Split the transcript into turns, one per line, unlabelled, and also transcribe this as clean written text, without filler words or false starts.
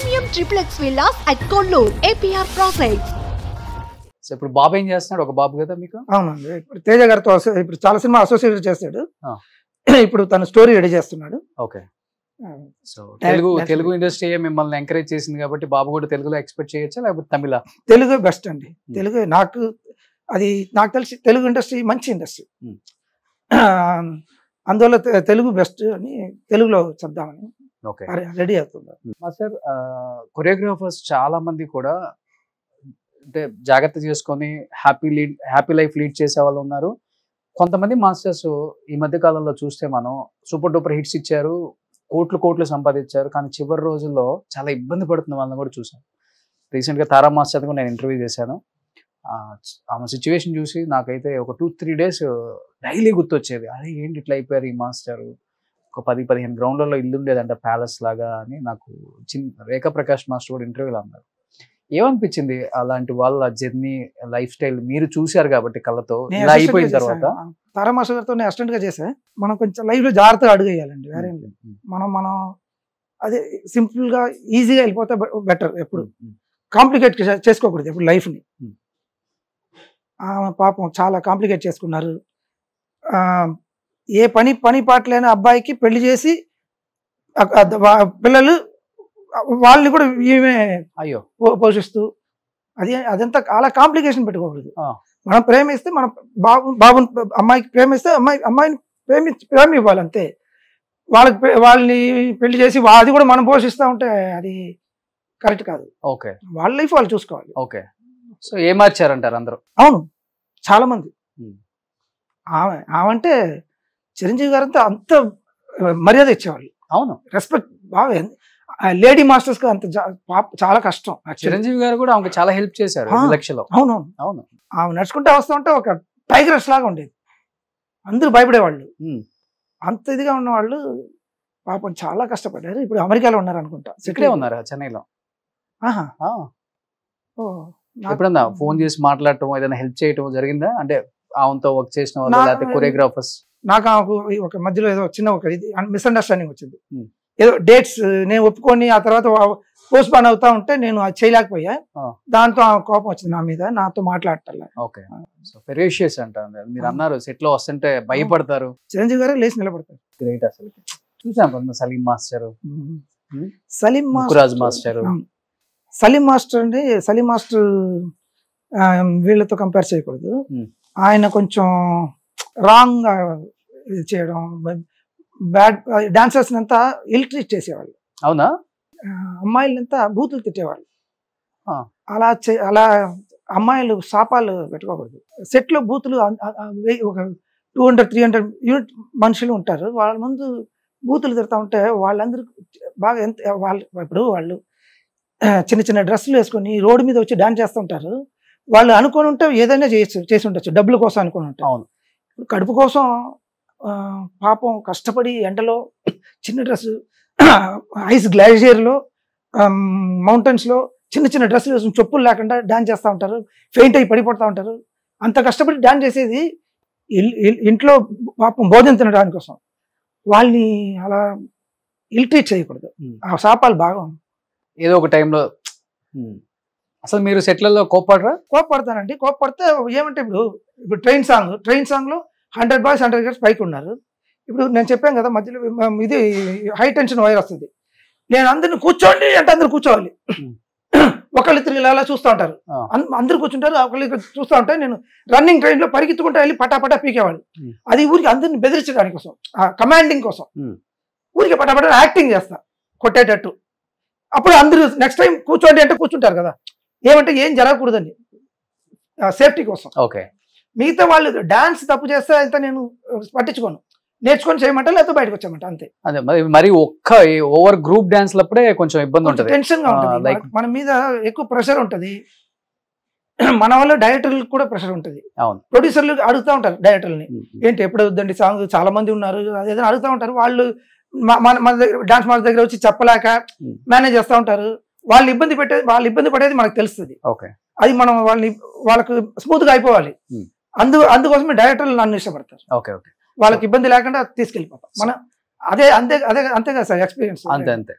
Premium triplex villas at Kollur, APR Projects.
So ఇప్పుడు బాబు ఏం చేస్తున్నాడు? ఒక బాబు కదా మీకు?
అవునండి. ఇప్పుడు తేజ గారితో ఇప్పుడు చాలా సినిమా అసోసియేట్ చేస్తాడు. ఇప్పుడు తన స్టోరీ రెడీ చేస్తున్నాడు.
ఓకే. సో తెలుగు ఇండస్ట్రీ మిమ్మల్ని ఎంకరేజ్ చేసింది కాబట్టి బాబు కూడా తెలుగులో ఎక్స్పెక్ట్ చేయొచ్చా, లేకపోతే తమిళ?
తెలుగు బెస్ట్ అండి. తెలుగు నాకు తెలిసి తెలుగు ఇండస్ట్రీ మంచి ఇండస్ట్రీ. అందువల్ల తెలుగు బెస్ట్ అని తెలుగులో చెప్దామని రెడీ అవుతుంది.
సార్, కొరియోగ్రాఫర్స్ చాలా మంది కూడా అంటే జాగ్రత్త చేసుకొని హ్యాపీ లైఫ్ లీడ్ చేసే వాళ్ళు ఉన్నారు. కొంతమంది మాస్టర్స్ ఈ మధ్య కాలంలో చూస్తే మనం సూపర్ డూపర్ హిట్స్ ఇచ్చారు, కోట్లు సంపాదించారు, కానీ చివరి రోజుల్లో చాలా ఇబ్బంది పడుతున్న వాళ్ళని కూడా చూసాను. రీసెంట్గా తారా మాస్టర్ కూడా నేను ఇంటర్వ్యూ చేశాను. ఆమె సిచ్యువేషన్ చూసి నాకైతే ఒక 2-3 డేస్ డైలీ గుర్తొచ్చేది. అదే ఏంటి ఇట్లా అయిపోయారు ఈ మాస్టర్, ఒక 10-15 గ్రౌండ్లలో ఇల్లు ఉండేదంట ప్యాలెస్ లాగా అని నాకు రేఖా ప్రకాష్ మాస్టర్ కూడా ఇంటర్వ్యూలో అన్నారు. ఏమనిపించింది అలాంటి వాళ్ళ జర్నీ, లైఫ్ స్టైల్ మీరు చూశారు కాబట్టి కళ్ళతో, ఇలా అయిపోయిన తర్వాత?
తారా మాస్టర్ గారితో అసిస్టెంట్ గా చేసా. మనం కొంచెం లైఫ్ లో జాగ్రత్తగా అడుగేయాలండి. వేరే మనం అదే సింపుల్ గా ఈజీగా వెళ్ళిపోతే బెటర్. ఎప్పుడు కాంప్లికేట్ చేసుకోకూడదు ఎప్పుడు లైఫ్ ని. పాపం చాలా కాంప్లికేట్ చేసుకున్నారు. ఏ పని పాట లేని అబ్బాయికి పెళ్లి చేసి పిల్లలు వాళ్ళని కూడా ఈమె
అయ్యో
పోషిస్తూ అదంతా చాలా కాంప్లికేషన్ పెట్టుకోకూడదు. మనం ప్రేమిస్తే మన బాబు అమ్మాయికి ప్రేమిస్తే అమ్మాయిని ప్రేమ ఇవ్వాలి అంతే. వాళ్ళని పెళ్లి చేసి అది కూడా మనం పోషిస్తూ ఉంటే అది కరెక్ట్ కాదు.
ఓకే,
వాళ్ళ లైఫ్ వాళ్ళు చూసుకోవాలి.
ఓకే. సో ఏం మార్చారంటారు అందరూ?
అవును, చాలా మంది. ఆమె చిరంజీవి గారంతా అంత మర్యాద ఇచ్చేవాళ్ళు.
అవును,
రెస్పెక్ట్ బాగా. లేడీ మాస్టర్స్ కి అంత చాలా కష్టం.
చిరంజీవి గారు కూడా ఆమెకు చాలా హెల్ప్ చేశారు.
అవును. ఆమె నడుచుకుంటే వస్తూ ఉంటే ఒక టైగర్స్ లాగా ఉండేది. అందరూ భయపడేవాళ్ళు. అంత ఇదిగా ఉన్నవాళ్ళు పాపం చాలా కష్టపడ్డారు. ఇప్పుడు అమెరికాలో ఉన్నారు అనుకుంటా.
ఇక్కడే ఉన్నారా? చెన్నైలో? ఎప్పుడన్నా ఫోన్ చేసి మాట్లాడటం, ఏదైనా హెల్ప్ చేయటం జరిగిందా? అంటే ఆమెతో వర్క్ చేసిన వాళ్ళు, లేకపోతే కొరియోగ్రాఫర్స్?
నాకు ఒక మధ్యలో ఏదో చిన్న ఒక మిస్అండర్స్టాండింగ్ వచ్చింది. ఏదో డేట్స్ నేను ఒప్పుకొని ఆ తర్వాత పోస్ట్ పోన్ అవుతా ఉంటే నేను అది చేయలేకపోయా. దాంతో కోపం వచ్చింది నా మీద, నాతో మాట్లాడటం.
ఓకే. సో ఫెరేషియస్ అంటారు మీరు అన్నారు, సెట్ లో వస్తుంటే భయపడతారు.
చిరంజీవి గారు లేచి నిలబడతారు.
గ్రేట్. అసలు చూసాం Salim master,
Salim
master.
Salim master అండి. సలీం మాస్టర్ వీళ్ళతో కంపేర్ చేయకూడదు. ఆయన కొంచెం రాంగ్ చేయడం, బ్యాడ్ డాన్సర్స్ అంతా ఇల్ ట్రీట్ చేసేవాళ్ళు.
అవునా?
అమ్మాయిలంతా బూతులు తిట్టేవాళ్ళు. అలా అమ్మాయిలు శాపాలు పెట్టుకోకూడదు. సెట్ లో బూతులు ఒక 200-300 యూనిట్ మనుషులు ఉంటారు. వాళ్ళ ముందు బూతులు తిడతా ఉంటే వాళ్ళందరూ బాగా ఇప్పుడు వాళ్ళు చిన్న డ్రెస్సులు వేసుకొని రోడ్డు మీద వచ్చి డాన్స్ చేస్తూ ఉంటారు. వాళ్ళు అనుకొని ఉంటే ఏదైనా చేసి ఉండొచ్చు, డబ్బుల కోసం అనుకొని ఉంటారు.
అవును.
ఇప్పుడు కడుపు కోసం పాపం కష్టపడి ఎండలో చిన్న డ్రెస్, ఐస్ గ్లేషియర్లో, మౌంటైన్స్లో చిన్న డ్రెస్సులు వేసుకుని చెప్పులు లేకుండా డాన్స్ చేస్తూ ఉంటారు. ఫెయింట్ అయ్యి పడిపోతూ ఉంటారు. అంత కష్టపడి డాన్స్ చేసేది ఇంట్లో పాపం భోజనం తినడానికి కోసం. వాళ్ళని అలా ఇల్ట్రీట్ చేయకూడదు. ఆ శాపాలు బాగా
ఏదో ఒక టైంలో. అసలు మీరు సెట్లలో
కోప్పడతానండి. కోప్పడితే ఏమంటే ఇప్పుడు ట్రైన్ సాంగ్లో 100 బాయ్స్ 100 గర్ల్స్ పైకి ఉన్నారు. ఇప్పుడు నేను చెప్పాను కదా మధ్యలో ఇది హై టెన్షన్ వైర్ వస్తుంది. నేను అందరిని కూర్చోండి అంటే అందరు కూర్చోవాలి. ఒకళ్ళిద్దరు ఇలా చూస్తూ ఉంటారు. అందరు కూర్చుంటారు, ఒకళ్ళు చూస్తూ ఉంటారు. నేను రన్నింగ్ ట్రైన్ లో పరిగెత్తుకుంటూ వెళ్ళి పటాపటా పీకేవాళ్ళు. అది ఊరికి అందరిని బెదిరించడానికి కోసం, కమాండింగ్ కోసం. ఊరికి పటాపటా యాక్టింగ్ చేస్తా కొట్టేటట్టు. అప్పుడు అందరూ నెక్స్ట్ టైం కూర్చోండి అంటే కూర్చుంటారు కదా. ఏమంటే ఏం జరగకూడదండి, సేఫ్టీ కోసం.
ఓకే.
మిగతా వాళ్ళు డాన్స్ తప్పు చేస్తే అంతా నేను పట్టించుకోను. నేర్చుకొని చేయమంటా, లేకపోతే బయటకు వచ్చామంట అంతే.
అదే మరి ఒక్క ఓవర్ గ్రూప్ డాన్స్ లప్పుడే కొంచెం ఇబ్బంది ఉంటుంది,
టెన్షన్ గా ఉంటుంది. మన మీద ఎక్కువ ప్రెషర్ ఉంటుంది. మన వల్ల డైరెక్టర్లకు కూడా ప్రెషర్ ఉంటుంది. ప్రొడ్యూసర్లు అడుగుతూ ఉంటారు డైరెక్టర్ని, ఏంటి ఎప్పుడు వద్దండి సాంగ్, చాలా మంది ఉన్నారు అదేదో అడుగుతూ ఉంటారు. వాళ్ళు మన దగ్గర డాన్స్ మాస్టర్ దగ్గర వచ్చి చెప్పలేక మేనేజ్ చేస్తూ ఉంటారు. వాళ్ళు ఇబ్బంది పడేది మనకు తెలుస్తుంది. అది మనం వాళ్ళకు స్మూత్ గా అయిపోవాలి. అందుకోసమే డైరెక్టర్లు నన్ను ఇష్టపడతారు. వాళ్ళకి ఇబ్బంది లేకుండా తీసుకెళ్ళిపోతాం. మన అంతే కదా సార్ ఎక్స్పీరియన్స్.
అంతే.